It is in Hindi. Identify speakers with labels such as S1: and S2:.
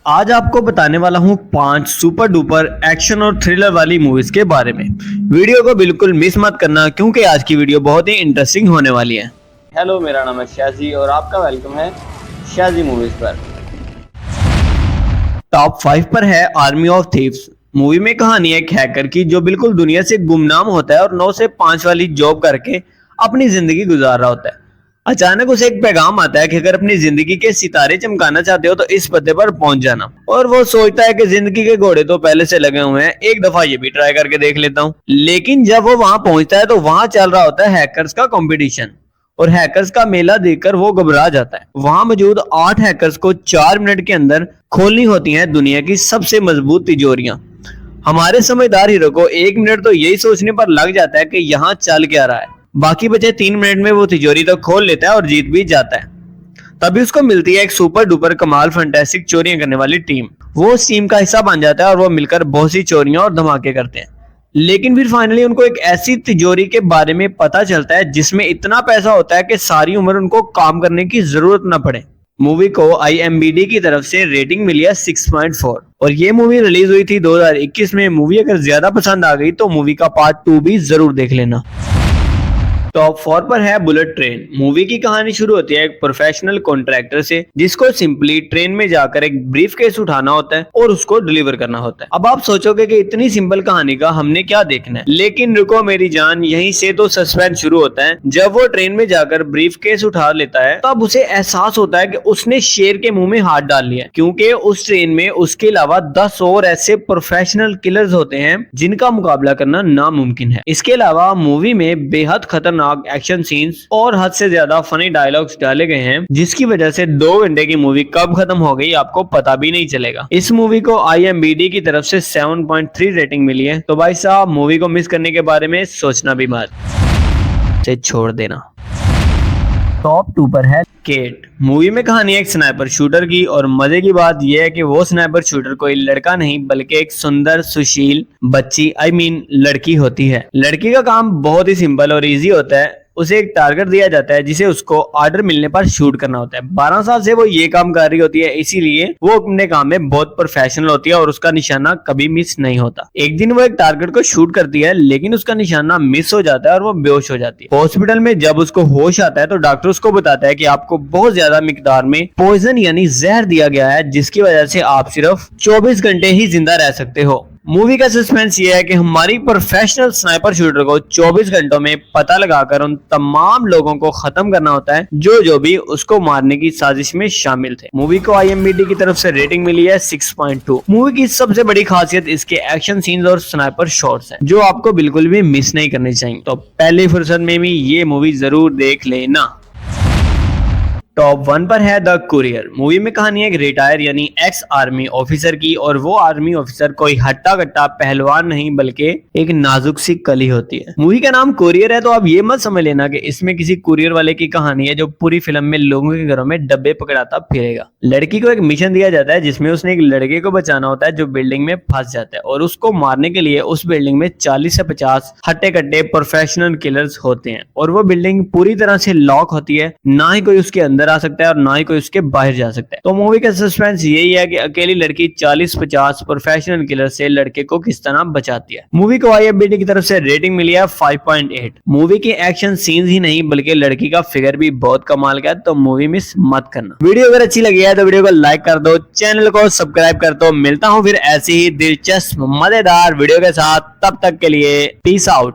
S1: आज आपको बताने वाला हूँ 5 सुपर डुपर एक्शन और थ्रिलर वाली मूवीज के बारे में। वीडियो को बिल्कुल मिस मत करना क्योंकि आज की वीडियो बहुत ही इंटरेस्टिंग होने वाली है।
S2: हेलो, मेरा नाम है शाजी और आपका वेलकम है शाजी मूवीज पर।
S1: टॉप 5 पर है आर्मी ऑफ थीव्स। मूवी में कहानी है एक हैकर की जो बिल्कुल दुनिया से गुमनाम होता है और 9 से 5 वाली जॉब करके अपनी जिंदगी गुजार रहा होता है। अचानक उसे एक पैगाम आता है कि अगर अपनी जिंदगी के सितारे चमकाना चाहते हो तो इस पते पर पहुंच जाना। और वो सोचता है कि जिंदगी के घोड़े तो पहले से लगे हुए हैं, एक दफा ये भी ट्राई करके देख लेता हूँ। लेकिन जब वो वहां पहुंचता है तो वहां चल रहा होता है हैकर्स का कंपटीशन और हैकर्स का मेला देखकर वो घबरा जाता है। वहां मौजूद 8 हैकर्स को 4 मिनट के अंदर खोलनी होती हैं दुनिया की सबसे मजबूत तिजोरियां। हमारे समझदार हीरो को 1 मिनट तो यही सोचने पर लग जाता है कि यहाँ चल क्या रहा है। बाकी बचे 3 मिनट में वो तिजोरी तो खोल लेता है और जीत भी जाता है। तभी उसको मिलती है एक सुपर डुपर कमाल फैंटास्टिक चोरियां करने वाली टीम। वो उस टीम का हिस्सा बन जाता है और वो मिलकर बहुत सी चोरियां और धमाके करते हैं। लेकिन फिर फाइनली उनको एक ऐसी तिजोरी के बारे में पता चलता है जिसमें इतना पैसा होता है कि सारी उम्र उनको काम करने की जरूरत न पड़े। मूवी को IMDb की तरफ से रेटिंग मिली है 6.4 और ये मूवी रिलीज हुई थी 2021 में। मूवी अगर ज्यादा पसंद आ गई तो मूवी का पार्ट 2 भी जरूर देख लेना। टॉप 4 पर है बुलेट ट्रेन। मूवी की कहानी शुरू होती है एक प्रोफेशनल कॉन्ट्रैक्टर से जिसको सिंपली ट्रेन में जाकर एक ब्रीफकेस उठाना होता है और उसको डिलीवर करना होता है। अब आप सोचोगे कि इतनी सिंपल कहानी का हमने क्या देखना है, लेकिन रुको मेरी जान, यहीं से तो सस्पेंस शुरू होता है। जब वो ट्रेन में जाकर ब्रीफकेस उठा लेता है तब उसे एहसास होता है कि उसने शेर के मुंह में हाथ डाल लिया, क्योंकि उस ट्रेन में उसके अलावा 10 और ऐसे प्रोफेशनल किलर्स होते हैं जिनका मुकाबला करना नामुमकिन है। इसके अलावा मूवी में बेहद खतरनाक एक्शन सीन्स और हद से ज्यादा फनी डायलॉग्स डाले गए हैं, जिसकी वजह से 2 घंटे की मूवी कब खत्म हो गई आपको पता भी नहीं चलेगा। इस मूवी को IMDb की तरफ से 7.3 रेटिंग मिली है। तो भाई साहब, मूवी को मिस करने के बारे में सोचना भी मत, से छोड़ देना। टॉप 2 पर है केट। मूवी में कहानी है एक स्नाइपर शूटर की और मजे की बात यह है कि वो स्नाइपर शूटर कोई लड़का नहीं बल्कि एक सुंदर सुशील बच्ची लड़की होती है। लड़की का काम बहुत ही सिंपल और इजी होता है। उसे एक टारगेट दिया जाता है जिसे उसको ऑर्डर मिलने पर शूट करना होता है। 12 साल से वो ये काम कर रही होती है, इसीलिए वो अपने काम में बहुत प्रोफेशनल होती है और उसका निशाना कभी मिस नहीं होता। एक दिन वो एक टारगेट को शूट करती है लेकिन उसका निशाना मिस हो जाता है और वो बेहोश हो जाती है। हॉस्पिटल में जब उसको होश आता है तो डॉक्टर उसको बताता है कि आपको बहुत ज्यादा मिकदार में पॉइजन यानी जहर दिया गया है, जिसकी वजह से आप सिर्फ 24 घंटे ही जिंदा रह सकते हो। मूवी का सस्पेंस ये है कि हमारी प्रोफेशनल स्नाइपर शूटर को 24 घंटों में पता लगाकर उन तमाम लोगों को खत्म करना होता है जो भी उसको मारने की साजिश में शामिल थे। मूवी को IMDb की तरफ से रेटिंग मिली है 6.2। मूवी की सबसे बड़ी खासियत इसके एक्शन सीन्स और स्नाइपर शॉट्स हैं, जो आपको बिल्कुल भी मिस नहीं करने चाहिए। तो पहली फुर्सत में भी ये मूवी जरूर देख लेना। टॉप 1 पर है द कुरियर। मूवी में कहानी है एक रिटायर यानी एक्स आर्मी ऑफिसर की और वो आर्मी ऑफिसर कोई हट्टा कट्टा पहलवान नहीं बल्कि एक नाजुक सी कली होती है। मूवी का नाम कुरियर है तो आप ये मत समझ लेना कि इसमें किसी कुरियर वाले की कहानी है जो पूरी फिल्म में लोगों के घरों में डब्बे पकड़ाता फिरेगा। लड़की को एक मिशन दिया जाता है जिसमें उसने एक लड़के को बचाना होता है जो बिल्डिंग में फंस जाता है और उसको मारने के लिए उस बिल्डिंग में 40 से 50 हट्टे कट्टे प्रोफेशनल किलर्स होते हैं और वो बिल्डिंग पूरी तरह से लॉक होती है, ना ही कोई उसके अंदर आ सकता है और ना ही कोई उसके बाहर जा सकता है। तो मूवी का सस्पेंस यही है कि अकेली लड़की 40-50 प्रोफेशनल किलर से लड़के को किस तरह बचाती है। मूवी को IMDb की तरफ से रेटिंग मिली है 5.8। मूवी के एक्शन सीन्स ही नहीं बल्कि लड़की का फिगर भी बहुत कमाल का है, तो मूवी मिस मत करना। वीडियो अगर अच्छी लगी है तो वीडियो को लाइक कर दो, चैनल को सब्सक्राइब कर दो। मिलता हूँ फिर ऐसी ही दिलचस्प मजेदार वीडियो के साथ, तब तक के लिए पीस आउट।